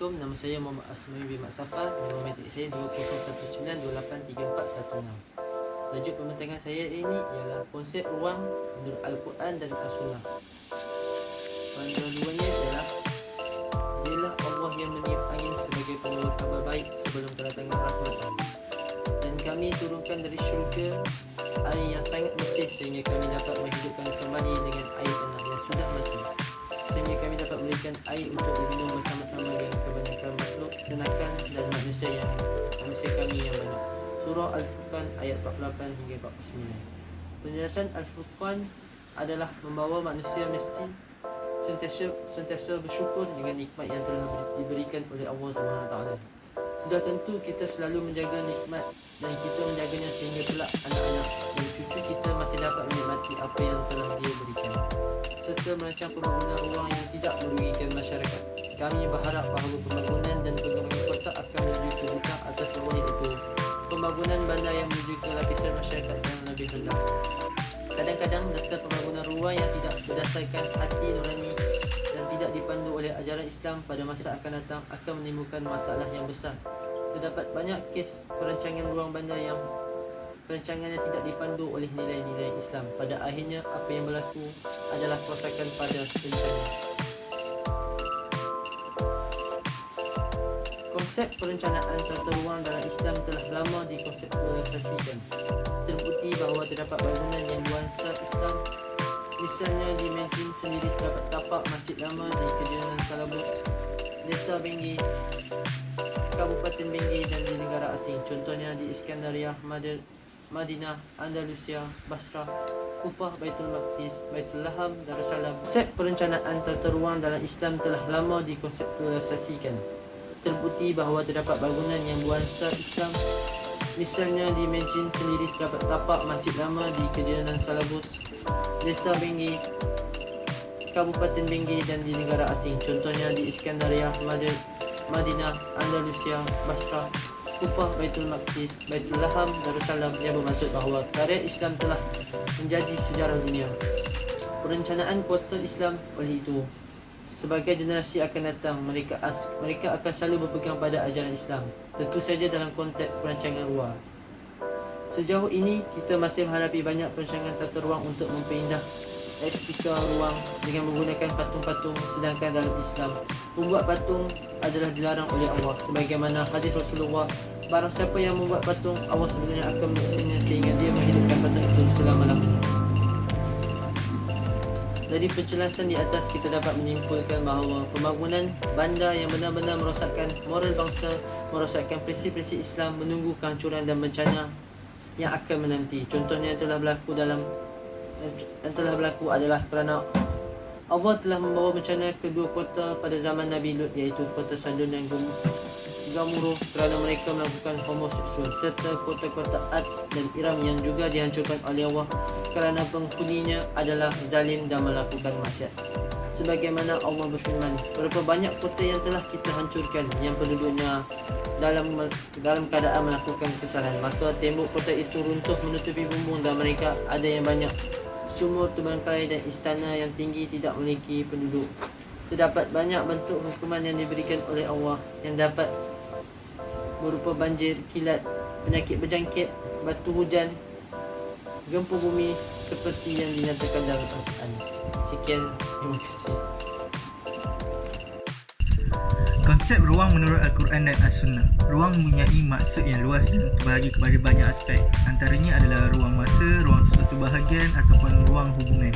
Assalamualaikum, nama saya Muhammad Asmawi bin Mat Safar. Nombor matrik saya 2019283416. Tajuk pembintangan saya ini ialah konsep ruang menurut Al-Quran dan As-Sunnah. Panduannya ialah dialah Allah yang meniup angin sebagai pembawa kabar baik sebelum kedatangan rahmatan, dan kami turunkan dari syurga air yang sangat bersih sehingga kami dapat menghidupkan kembali dengan air tanah yang sudah mati, sehingga kami dapat memberikan air untuk diminum bersama-sama dengan kebanyakan makhluk ternakan dan manusia kami yang banyak. Surah Al-Furqan ayat 48 hingga 49. Penjelasan Al-Furqan adalah membawa manusia mesti sentiasa bersyukur dengan nikmat yang telah diberikan oleh Allah SWT. Sudah tentu kita selalu menjaga nikmat dan kita menjaganya sehingga kelak anak-anak dan cucu kita masih dapat menikmati apa yang telah Dia berikan, serta merancang pembangunan ruang yang tidak merugikan masyarakat. Kami berharap bahawa pembangunan dan pengembangan kota akan menuju ke butang atas bawah, iaitu pembangunan bandar yang menuju ke lapisan masyarakat yang lebih rendah. Kadang-kadang dasar pembangunan ruang yang tidak berdasarkan hati nurani dan tidak dipandu oleh ajaran Islam pada masa akan datang akan menimbulkan masalah yang besar. Terdapat banyak kes perancangan ruang bandar yang perancangannya tidak dipandu oleh nilai-nilai Islam. Pada akhirnya apa yang berlaku adalah kerosakan pada rencana. Konsep perencanaan tata ruang dalam Islam telah lama dikonseptualisasikan. Terbukti bahawa terdapat bangunan yang nuansa Islam. Misalnya di Medin sendiri terdapat tapak masjid lama di Kejenan Salabus, Desa Bengi, Kabupaten Bengi dan di negara asing. Contohnya di Iskandaria, Madinah, Andalusia, Basrah, Kufah, Baitul Maqdis, Baitul Laham, Darussalam. Konsep perencanaan tata ruang dalam Islam telah lama dikonseptualisasikan. Terbukti bahawa terdapat bangunan yang nuansa Islam. Misalnya di Medin sendiri terdapat tapak masjid lama di Kejenan Salabus, Desa Bengi, Kabupaten Bengi dan di negara asing. Contohnya di Iskandaria, Madinah, Andalusia, Basrah, Kufah, Baitul Maqdis, Baitul Laham, Darussalam, yang bermaksud bahawa karya Islam telah menjadi sejarah dunia. Perencanaan kota Islam oleh itu, sebagai generasi akan datang, mereka akan selalu berpegang pada ajaran Islam, tentu saja dalam konteks perancangan ruang. Sejauh ini, kita masih menghadapi banyak perancangan tata ruang untuk mempindah estetika ruang dengan menggunakan patung-patung, sedangkan dalam Islam, membuat patung adalah dilarang oleh Allah. Sebagaimana hadis Rasulullah, barang siapa yang membuat patung, Allah sebenarnya akan menyiksanya sehingga dia menghidupkan patung itu selama-lamanya. Dari penjelasan di atas kita dapat menyimpulkan bahawa pembangunan bandar yang benar-benar merosakkan moral bangsa, merosakkan prinsip-prinsip Islam, menunggu kehancuran dan bencana yang akan menanti. Contohnya yang telah berlaku adalah kerana Allah telah membawa bencana kedua kota pada zaman Nabi Lut, iaitu kota Sadun dan Gamuruh, kerana mereka melakukan homoseksual, serta kota-kota Ad dan Iram yang juga dihancurkan oleh Allah kerana penghuninya adalah zalim dan melakukan maksiat. Sebagaimana Allah berfirman, berapa banyak kota yang telah kita hancurkan yang penduduknya dalam keadaan melakukan kesalahan, maka tembok kota itu runtuh menutupi bumbung dan mereka ada yang banyak sumur terbengkalai dan istana yang tinggi tidak memiliki penduduk. Terdapat banyak bentuk hukuman yang diberikan oleh Allah yang dapat berupa banjir, kilat, penyakit berjangkit, batu hujan, gempa bumi seperti yang dinyatakan dalam Al-Quran. Sekian, terima kasih. Konsep ruang menurut Al-Quran dan As-Sunnah. Ruang mempunyai maksud yang luas dan terbahagi kepada banyak aspek. Antaranya adalah ruang masa, ruang sesuatu bahagian ataupun ruang hubungan.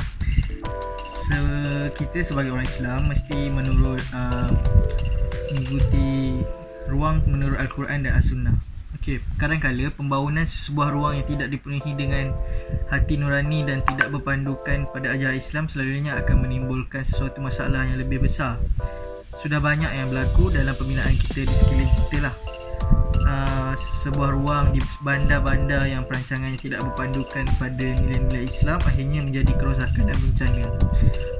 Kita sebagai orang Islam mesti mengikuti ruang menurut Al-Quran dan As-Sunnah. Kadang-kala pembangunan sebuah ruang yang tidak dipenuhi dengan hati nurani dan tidak berpandukan pada ajaran Islam selalunya akan menimbulkan sesuatu masalah yang lebih besar. Sudah banyak yang berlaku dalam pembinaan kita di sekeliling kita lah. Sebuah ruang di bandar-bandar yang perancangannya tidak berpandukan pada nilai-nilai Islam akhirnya menjadi kerosakan dan bencana.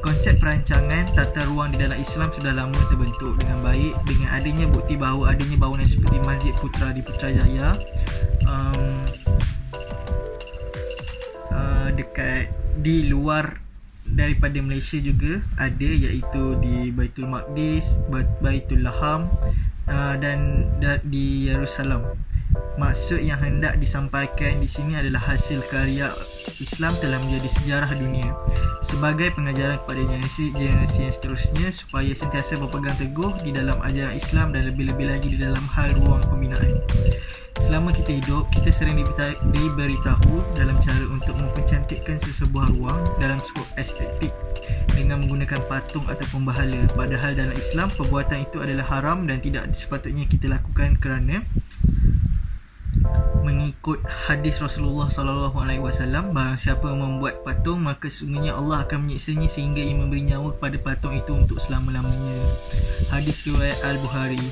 Konsep perancangan tata ruang di dalam Islam sudah lama terbentuk dengan baik dengan adanya bukti bahawa adanya bangunan seperti Masjid Putra di Putrajaya, dekat di luar daripada Malaysia juga ada, iaitu di Baitul Maqdis, Baitul Laham dan di Yerusalem. Maksud yang hendak disampaikan di sini adalah hasil karya Islam telah menjadi sejarah dunia sebagai pengajaran kepada generasi yang seterusnya supaya sentiasa berpegang teguh di dalam ajaran Islam dan lebih-lebih lagi di dalam hal ruang pembinaan. Selama kita hidup, kita sering diberitahu dalam cara untuk mempercantikkan sesebuah ruang dalam skop estetik dengan menggunakan patung ataupun berhala. Padahal dalam Islam, perbuatan itu adalah haram dan tidak sepatutnya kita lakukan kerana mengikut hadis Rasulullah SAW, barang siapa membuat patung maka sesungguhnya Allah akan menyiksanya sehingga ia memberi nyawa kepada patung itu untuk selama-lamanya. Hadis riwayat Al-Bukhari.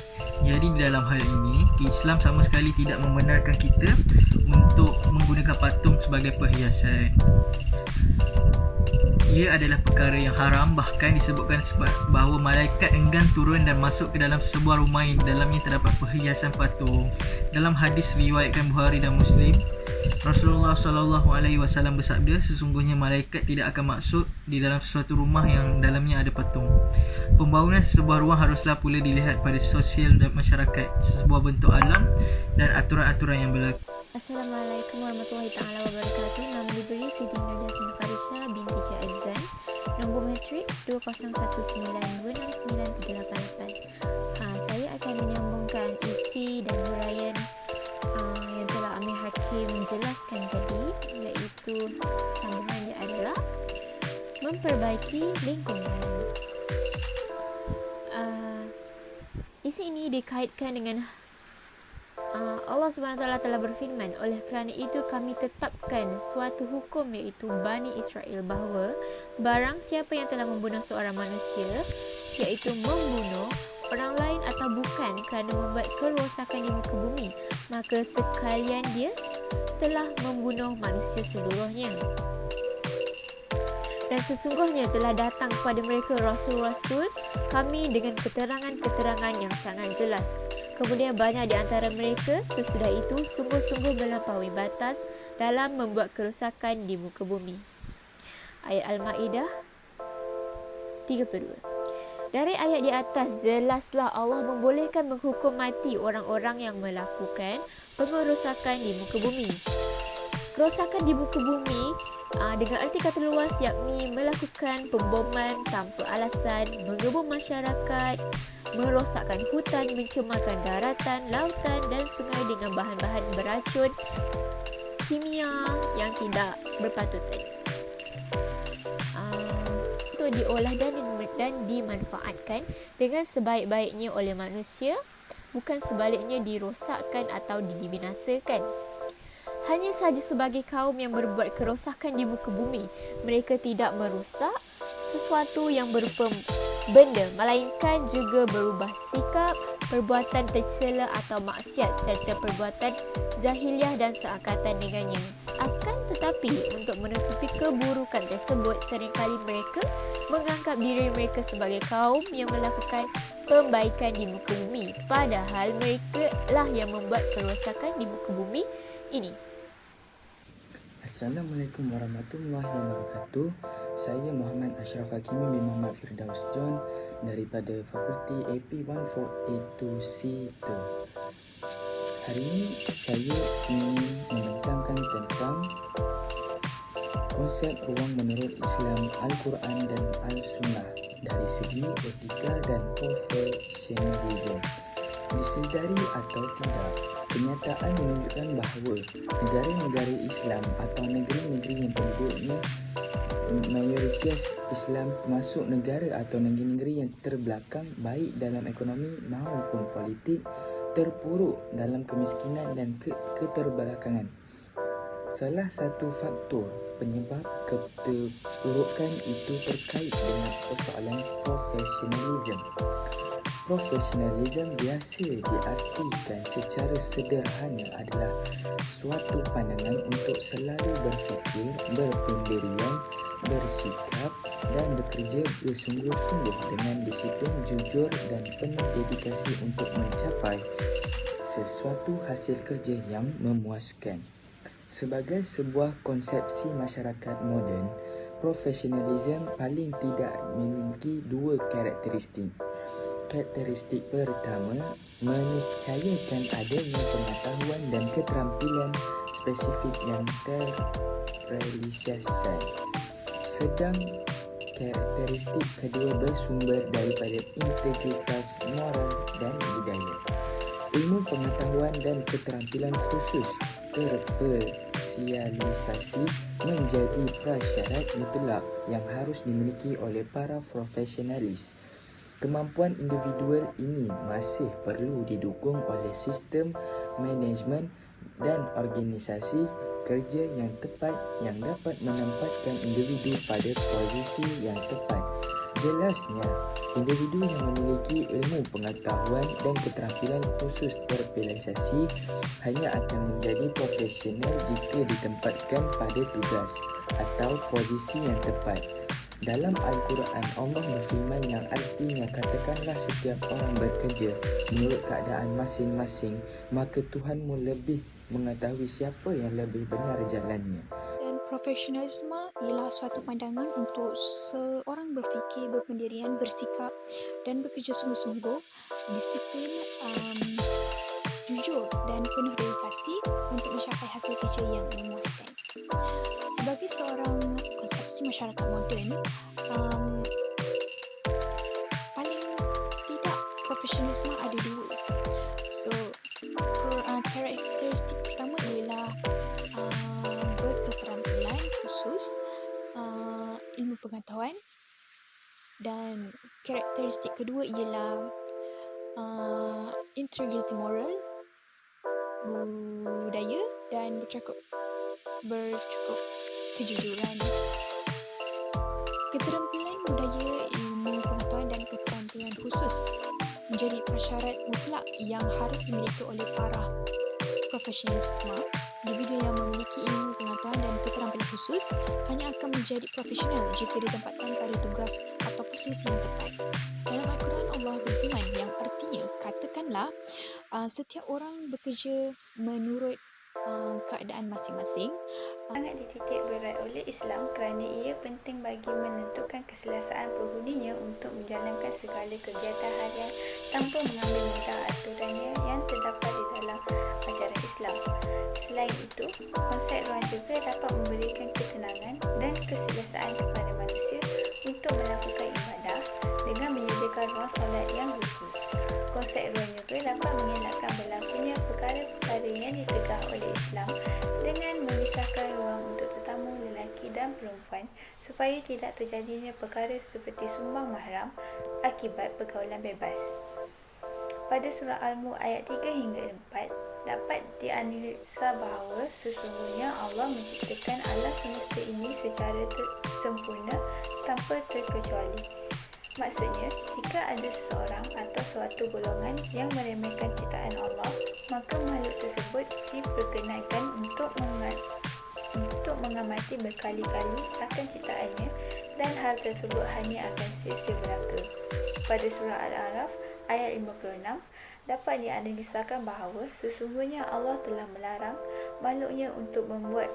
Jadi di dalam hal ini, Islam sama sekali tidak membenarkan kita untuk menggunakan patung sebagai perhiasan. Ia adalah perkara yang haram, bahkan disebutkan bahawa malaikat enggan turun dan masuk ke dalam sebuah rumah yang dalamnya terdapat perhiasan patung. Dalam hadis riwayatkan Bukhari dan Muslim, Rasulullah SAW bersabda, sesungguhnya malaikat tidak akan masuk di dalam sesuatu rumah yang dalamnya ada patung. Pembangunan sebuah ruang haruslah pula dilihat pada sosial dan masyarakat, sebuah bentuk alam dan aturan-aturan yang berlaku. Assalamualaikum warahmatullahi taala wabarakatuh. Nama diberi Siti Nur Jasmine Farisha binti Cik Azan. Nombor matriks 2019269388. Saya akan menyambungkan isi dan huraian yang telah Amir Hakim menjelaskan tadi, iaitu sambungannya adalah memperbaiki lingkungan. Isi ini dikaitkan dengan Allah SWT telah berfirman, oleh kerana itu kami tetapkan suatu hukum iaitu Bani Israel bahawa barang siapa yang telah membunuh seorang manusia, iaitu membunuh orang lain atau bukan kerana membuat kerosakan di muka bumi, maka sekalian dia telah membunuh manusia seluruhnya. Dan sesungguhnya telah datang kepada mereka Rasul-Rasul kami dengan keterangan-keterangan yang sangat jelas. Kemudian banyak di antara mereka sesudah itu sungguh-sungguh melampaui batas dalam membuat kerosakan di muka bumi. Ayat Al-Ma'idah 32. Dari ayat di atas, jelaslah Allah membolehkan menghukum mati orang-orang yang melakukan pengerosakan di muka bumi. Kerosakan di muka bumi dengan arti kata luas yakni melakukan pemboman tanpa alasan, menggebom masyarakat, merosakkan hutan, mencemarkan daratan, lautan dan sungai dengan bahan-bahan beracun kimia yang tidak berpatutan. Untuk diolah dan dimanfaatkan dengan sebaik-baiknya oleh manusia, bukan sebaliknya dirosakkan atau dibinasakan. Hanya sahaja sebagai kaum yang berbuat kerosakan di muka bumi, mereka tidak merosak sesuatu yang berupa benda, melainkan juga berubah sikap, perbuatan tercela atau maksiat serta perbuatan jahiliah dan seangkatan dengannya. Akan tetapi, untuk menutupi keburukan tersebut, seringkali mereka menganggap diri mereka sebagai kaum yang melakukan pembaikan di muka bumi, padahal mereka lah yang membuat kerosakan di muka bumi ini. Assalamualaikum warahmatullahi wabarakatuh. Saya Muhammad Ashraf Hakimi bin Muhammad Firdaus John daripada Fakulti AP1482C2. Hari ini saya ingin membentangkan tentang konsep ruang menurut Islam, Al-Quran dan Al-Sunnah dari segi etika dan profesionalisme. Disedari atau tidak, kenyataan menunjukkan bahawa negara-negara Islam atau negeri-negeri yang penduduknya mayoritas Islam termasuk negara atau negeri-negeri yang terbelakang baik dalam ekonomi maupun politik terpuruk dalam kemiskinan dan keterbelakangan. Salah satu faktor penyebab keterpurukan itu terkait dengan persoalan profesionalisme. Profesionalisme biasa diartikan secara sederhana adalah suatu pandangan untuk selalu berfikir, berpendirian, bersikap dan bekerja bersungguh-sungguh dengan disiplin, jujur dan penuh dedikasi untuk mencapai sesuatu hasil kerja yang memuaskan. Sebagai sebuah konsepsi masyarakat moden, Profesionalism paling tidak memiliki dua karakteristik. Karakteristik pertama, meniscayakan adanya pengetahuan dan keterampilan spesifik yang terrealisasi. Sedang karakteristik kedua bersumber daripada integritas moral dan budaya. Ilmu pengetahuan dan keterampilan khusus terspesialisasi menjadi prasyarat mutlak yang harus dimiliki oleh para profesionalis. Kemampuan individual ini masih perlu didukung oleh sistem manajemen dan organisasi kerja yang tepat yang dapat menempatkan individu pada posisi yang tepat. Jelasnya, individu yang memiliki ilmu pengetahuan dan keterampilan khusus terspesialisasi hanya akan menjadi profesional jika ditempatkan pada tugas atau posisi yang tepat. Dalam Al-Quran, Allah berfirman yang artinya, katakanlah setiap orang bekerja menurut keadaan masing-masing, maka Tuhanmu lebih mengetahui siapa yang lebih benar jalannya. Dan profesionalisme ialah suatu pandangan untuk seorang berfikir, berpendirian, bersikap dan bekerja sungguh-sungguh, disiplin, jujur dan penuh dedikasi untuk mencapai hasil kerja yang memuaskan. Sebagai seorang konsepsi masyarakat moden, paling tidak profesionalisme ada dua. So, karakteristik pertama ialah berketerampilan khusus, ilmu pengetahuan, dan karakteristik kedua ialah integrity moral, budaya dan bercukup kejujuran. Keterampilan budaya, ilmu pengetahuan dan keterampilan khusus menjadi prasyarat mutlak yang harus dimiliki oleh para profesionalisme. Individu yang memiliki ilmu pengetahuan dan keterampilan khusus hanya akan menjadi profesional jika ditempatkan pada tugas atau posisi yang tepat. Dalam Al-Quran, Allah berfirman yang artinya, katakanlah setiap orang bekerja menurut keadaan masing-masing. Sangat dititik berat oleh Islam kerana ia penting bagi menentukan keselesaan penghuninya untuk menjalankan segala kegiatan harian tanpa mengambil mudah aturannya yang terdapat di dalam ajaran Islam. Selain itu, konsep ruang juga dapat memberikan ketenangan dan keselesaan kepada manusia untuk melakukan ibadah dengan menyediakan ruang solat yang khusus. Konsep ruang juga dapat mengelakkan berlakunya perkara-perkara yang ditegah oleh Islam dengan memisahkan ruang untuk tetamu lelaki dan perempuan supaya tidak terjadinya perkara seperti sumbang mahram akibat pergaulan bebas. Pada surah Al-Mulk ayat 3 hingga 4 dapat dianalisa bahawa sesungguhnya Allah menciptakan alam semesta ini secara sempurna tanpa terkecuali. Maksudnya, jika ada seseorang atau suatu golongan yang meremehkan ciptaan Allah, maka makhluk tersebut diperkenankan untuk mengamati berkali-kali akan ciptaannya dan hal tersebut hanya akan sia-sia belaka. Pada surah Al-A'raf ayat 56 dapat dianalisakan bahawa sesungguhnya Allah telah melarang makhluknya untuk membuat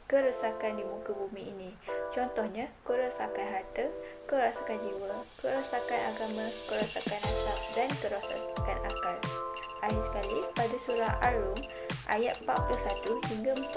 kerosakan di muka bumi ini. Contohnya, kerosakan harta, kerosakan jiwa, kerosakan agama, kerosakan nasab dan kerosakan akal. Akhir sekali, pada surah Ar-Rum ayat 41 hingga 40